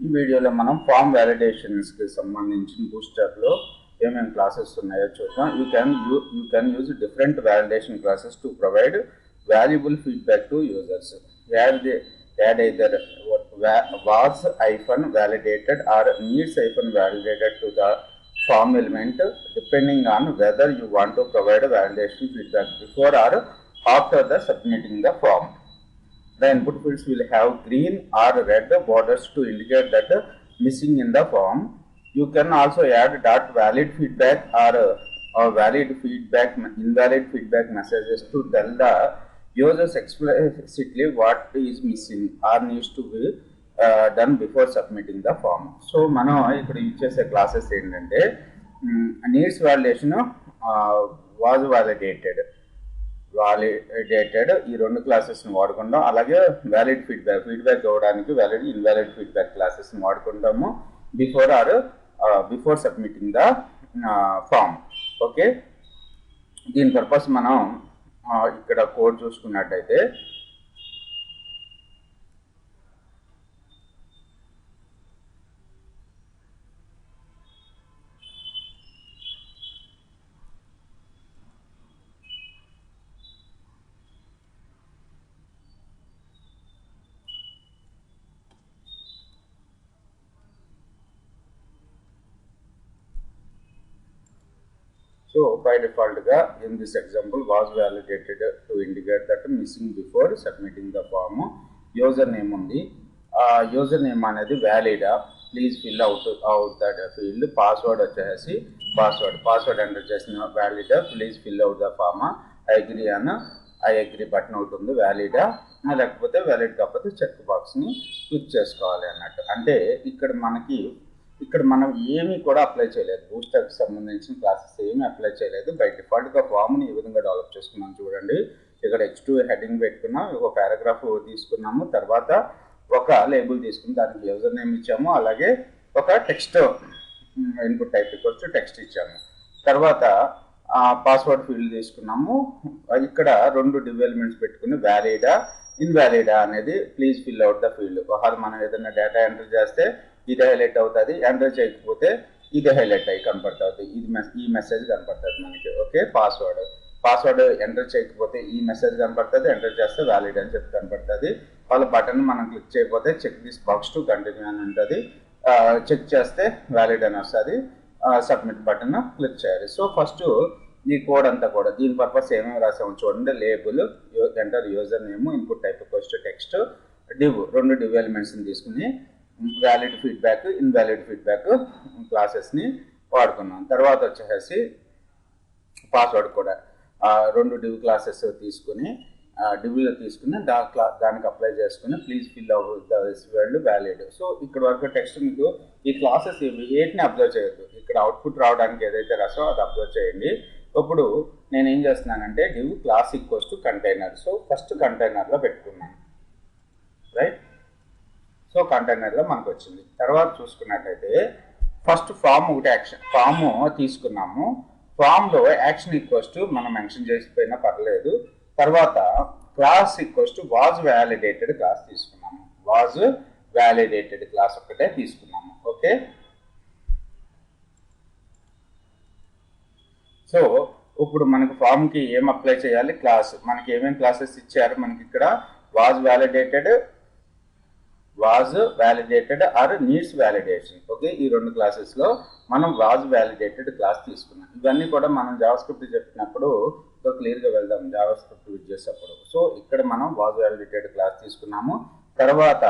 ఈ వీడియోలో మనం ఫామ్ వ్యాలిడేషన్స్కి సంబంధించిన బూస్టర్లో ఏమేమి క్లాసెస్ ఉన్నాయో చూద్దాం. You can use different validation classes to provide valuable feedback to users. Add either was validated or needs validated to the form element depending on whether you want to provide a validation feedback before or after the submitting the form. The input fields will have green or red borders to indicate that missing in the form. You can also add .valid feedback or valid feedback, invalid feedback messages to tell the users explicitly what is missing or needs to be done before submitting the form. So మనం ఇక్కడ use చేసే classes ఏంటంటే needs validation, was validated ఈ రెండు క్లాసెస్ని వాడుకుంటాం. అలాగే valid feedback ఇవ్వడానికి వ్యాలిడ్ ఇన్వాలిడ్ ఫీడ్బ్యాక్ క్లాసెస్ని వాడుకుంటాము before submitting the form. Okay, దీని పర్పస్ మనం ఇక్కడ కోడ్ చూసుకున్నట్టయితే So by default in this example was validated to indicate that missing before submitting the form. Username undi, username anedi valid, please fill out that field. Password vachesi password enter chesina valid, please fill out the form. I agree button outundi valid, lekapothe valid kapothe check box ni click cheskovali annattu. Ante ఇక్కడ మనం ఏమీ కూడా apply చేయలేదు, బూస్టర్కి సంబంధించిన classes ఏమీ apply చేయలేదు. By డిఫాల్ట్గా ఫామ్ని ఈ విధంగా డెవలప్ చేసుకున్నాం. చూడండి, ఇక్కడ H2 హెడ్డింగ్ పెట్టుకున్నాం, ఒక పారాగ్రాఫ్ తీసుకున్నాము, తర్వాత ఒక లేబుల్ తీసుకుని దానికి యూజర్ నేమ్ ఇచ్చాము, అలాగే ఒక టెక్స్ట్ ఇన్పుట్ టైప్ టెక్స్ట్ ఇచ్చాము. తర్వాత పాస్వర్డ్ ఫీల్డ్ తీసుకున్నాము. ఇక్కడ రెండు డివెల్మెంట్స్ పెట్టుకుని వ్యాలిడా ఇన్వాలిడా అనేది please fill out the field. ఒకవేళ మనం ఏదైనా డేటా ఎంటర్ చేస్తే ఇది హైలైట్ అవుతుంది, ఎంటర్ చేయకపోతే ఇది హైలైట్ అయ్యి కనపడుతుంది, ఈ మెసేజ్ కనపడుతుంది మనకి. ఓకే, పాస్వర్డ్ ఎంటర్ చేయకపోతే ఈ మెసేజ్ కనపడుతుంది, ఎంటర్ చేస్తే వ్యాలిడ్ అని చెప్పి కనపడుతుంది. వాళ్ళ బటన్ మనం క్లిక్ చేయకపోతే check this box to continue అని ఉంటుంది, చెక్ చేస్తే వ్యాలిడ్ అని వస్తుంది, సబ్మిట్ బటన్ క్లిక్ చేయాలి. సో ఫస్ట్ ఈ కోడ్ అంతా కూడా దీని పర్పస్ ఏమేమి రాసాము చూడండి. Label, enter user name, input type text, div రెండు డివ్ ఎలిమెంట్స్ని తీసుకుని వ్యాలిడ్ ఫీడ్బ్యాక్ ఇన్వాలిడ్ ఫీడ్బ్యాక్ క్లాసెస్ని వాడుకున్నాం. తర్వాత వచ్చేసి పాస్వర్డ్ కూడా రెండు డివ్ క్లాసెస్ తీసుకుని డివ్లో తీసుకుని దానికి అప్లై చేసుకుని please fill out this field valid. So ఇక్కడ వరకు టెక్స్ట్ మీకు ఈ క్లాసెస్ ఏటిని అబ్జర్వ్ చేయొద్దు, ఇక్కడ అవుట్పుట్ రావడానికి ఏదైతే రాసో అది అబ్జర్వ్ చేయండి. ఇప్పుడు నేను ఏం చేస్తున్నానంటే div class equals to container. So first కంటైనర్లో పెట్టుకున్నాను, రైట్. సో కంటైనర్లో మనకు వచ్చింది. తర్వాత చూసుకున్నట్టయితే ఫస్ట్ ఫామ్ ఒకటి ఫామ్ తీసుకున్నాము. ఫామ్లో యాక్షన్ ఈక్వల్స్ టు మనం మెన్షన్ చేసిపోయినా పర్లేదు. తర్వాత class equals to was validated class తీసుకున్నాము, వాజ్ వ్యాలిడేటెడ్ క్లాస్ ఒక్కటే తీసుకున్నాము. ఓకే, సో ఇప్పుడు మనకు ఫామ్కి ఏం అప్లై చేయాలి, క్లాస్ మనకి ఏమేమి క్లాసెస్ ఇచ్చారు మనకి ఇక్కడ was validated or needs validation. Okay, ఈ రెండు క్లాసెస్లో మనం వాజ్ వ్యాలిడేటెడ్ క్లాస్ తీసుకున్నాం. ఇవన్నీ కూడా మనం జావాస్క్రిప్ట్ చెప్పినప్పుడు క్లియర్గా వెళ్దాం జావాస్క్రిప్ట్ యూజ్ చేసేటప్పుడు. సో ఇక్కడ మనం వాజ్ వ్యాలిడేటెడ్ క్లాస్ తీసుకున్నాము. తర్వాత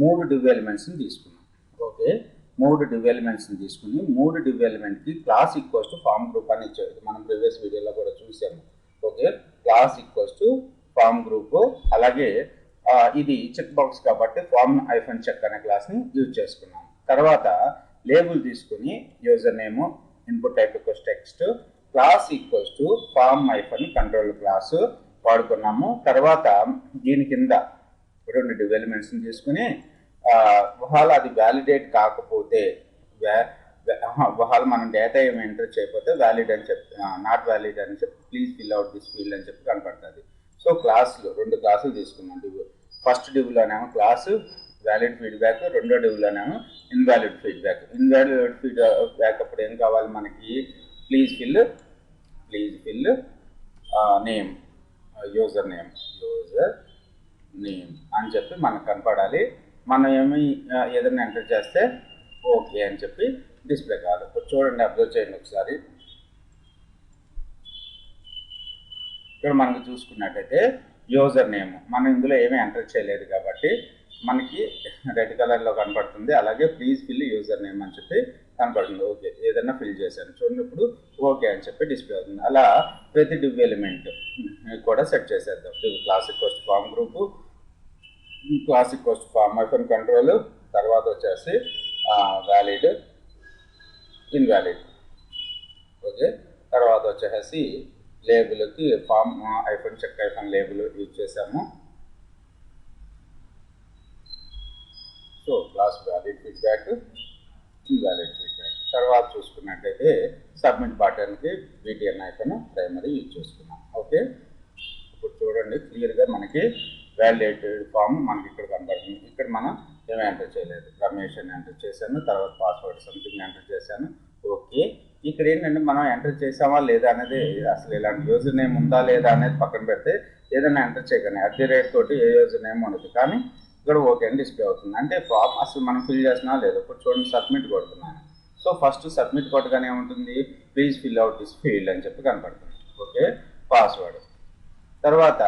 మూడు డివ్ ఎలిమెంట్స్ని తీసుకున్నాం. ఓకే, మూడు డివ్ ఎలిమెంట్స్ని తీసుకుని మూడు డివ్ ఎలిమెంట్కి class equals to form group అని ఇచ్చేది, మనం ప్రీవియస్ వీడియోలో కూడా చూసాము. Okay, class equals to form group. అలాగే ఇది చెక్ బాక్స్ కాబట్టి ఫామ్ -చెక్ అనే క్లాస్ని యూజ్ చేసుకున్నాం. తర్వాత లేబుల్ తీసుకుని user name, input type text, class equals to form -control class వాడుకున్నాము. తర్వాత దీని కింద రెండు డివ్ ఎలిమెంట్స్ని తీసుకుని ఒకవేళ అది వ్యాలిడేట్ కాకపోతే ఒకవేళ మనం డేటా ఏమి ఎంటర్ చేయకపోతే వ్యాలిడ్ అని చెప్పి నాట్ వ్యాలిడ్ అని చెప్పి please fill out this field అని చెప్పి కనపడుతుంది. సో క్లాసులు రెండు క్లాసులు తీసుకున్నాం. డివ్ ఫస్ట్ డివ్లోనేమో క్లాసు వ్యాలిడ్ ఫీడ్బ్యాక్, రెండో డివ్లోనేమో ఇన్వాలిడ్ ఫీడ్బ్యాక్. ఇన్వాలిడ్ ఫీడ్బ్యాక్ అప్పుడు ఏం కావాలి మనకి, please fill name, user name అని చెప్పి మనకు కనపడాలి. మనం ఏదైనా ఎంటర్ చేస్తే ఓకే అని చెప్పి డిస్ప్లే కావాలి. ఇప్పుడు చూడండి, అబ్జర్వ్ చేయండి ఒకసారి. ఇక్కడ మనకు చూసుకున్నట్టయితే యూజర్ నేమ్ మనం ఇందులో ఏమీ ఎంటర్ చేయలేదు కాబట్టి మనకి రెడ్ కలర్లో కనపడుతుంది. అలాగే ప్లీజ్ ఫిల్ యూజర్ నేమ్ అని చెప్పి కనపడుతుంది. ఓకే, ఏదైనా ఫిల్ చేశాను చూడండి, ఇప్పుడు ఓకే అని చెప్పి డిస్ప్లే అవుతుంది. అలా ప్రతి డివ్ ఎలిమెంట్ కూడా సెట్ చేసేద్దాం. Div class equals form group, class equals form hyphen control, తర్వాత వచ్చేసి వ్యాలిడ్ ఇన్వాలిడ్. ఓకే, తర్వాత వచ్చేసి లేబుల్కి form hyphen check hyphen label use చేసాము. So class valid feedback, invalid feedback. తర్వాత చూసుకున్నట్టయితే సబ్మిట్ బటన్కి బీటీఎన్ ఐఫన్ ప్రైమరీ యూజ్ చేసుకున్నాం. ఓకే, ఇప్పుడు చూడండి క్లియర్గా మనకి వ్యాలిడేటెడ్ ఫామ్ మనకి ఇక్కడ కనబడుతుంది. ఇక్కడ మనం ఏమీ ఎంటర్ చేయలేదు. రమేష్ అని ఎంటర్ చేశాను, తర్వాత పాస్వర్డ్ సంథింగ్ ఎంటర్ చేశాను. ఓకే, ఇక్కడ ఏంటంటే మనం ఎంటర్ చేసామా లేదా అనేది, అసలు ఇలాంటి యూజర్ నేమ్ ఉందా లేదా అనేది పక్కన పెడితే ఏదైనా ఎంటర్ చేయగానే @ తోటి ఏ యూజర్ నేమ్ ఉండదు, కానీ ఇక్కడ ఓకే అని డిస్ప్లే అవుతుంది. అంటే ఫామ్ అసలు మనం ఫిల్ చేసినా లేదు. ఇప్పుడు చూడండి, సబ్మిట్ కొడుతున్నాను. సో ఫస్ట్ సబ్మిట్ కొట్టగానే ఏముంటుంది, please fill out this field అని చెప్పి కనపడుతుంది. Okay, password. తర్వాత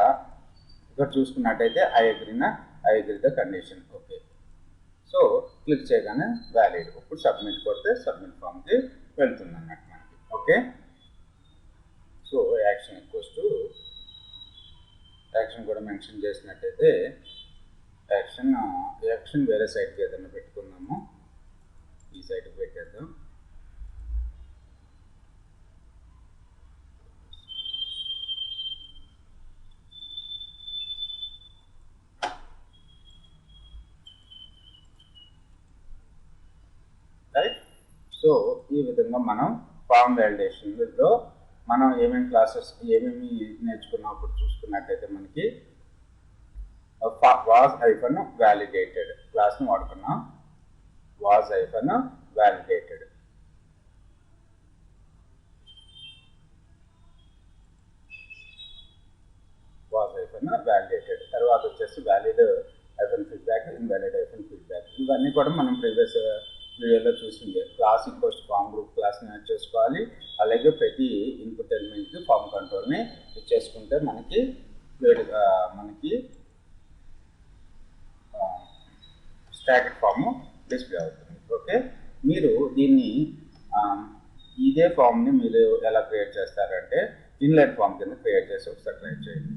ఇక్కడ చూసుకున్నట్టయితే I agree the condition. Okay, so click చేయగానే వ్యాలిడ్. ఇప్పుడు సబ్మిట్ కొడితే సబ్మిట్ ఫామ్కి వెళ్తుంది అన్నట్టు మనకి. Okay, so action equals to action కూడా మెన్షన్ చేసినట్టయితే యాక్షన్ వేరే సైట్కి ఏదైనా పెట్టుకుందాము. ఈ సైట్కి పెట్టేద్దాం. రైట్, సో ఈ విధంగా మనం ఫామ్ వ్యాలిడేషన్లో మనం ఏమేమి క్లాసెస్ ఏమేమి నేర్చుకున్నప్పుడు చూసుకున్నట్టయితే మనకి వాజ్ ఐఫన్ వ్యాలిడేటెడ్ క్లాస్ని వాడుకున్నాం. వాజ్ ఐఫన్ వ్యాలిడేటెడ్, తర్వాత వచ్చేసి valid hyphen feedback, invalid hyphen feedback. ఇవన్నీ కూడా మనం ప్రీవియస్ వీడియోలో చూసింది. క్లాస్ ఈక్వల్స్ ఫామ్ గ్రూప్ క్లాస్ని యాడ్ చేసుకోవాలి. అలాగే ప్రతి ఇన్పుట్ ఎలిమెంట్కి ఫామ్ కంట్రోల్ని ఇచ్చేసుకుంటే మనకి స్టాటిక్ ఫామ్ డిస్ప్లే అవుతుంది. ఓకే, మీరు దీన్ని ఇదే ఫామ్ని మీరు ఎలా క్రియేట్ చేస్తారంటే ఇన్లెట్ ఫామ్ కింద క్రియేట్ చేసి ఒకసారి ట్రై చేయండి.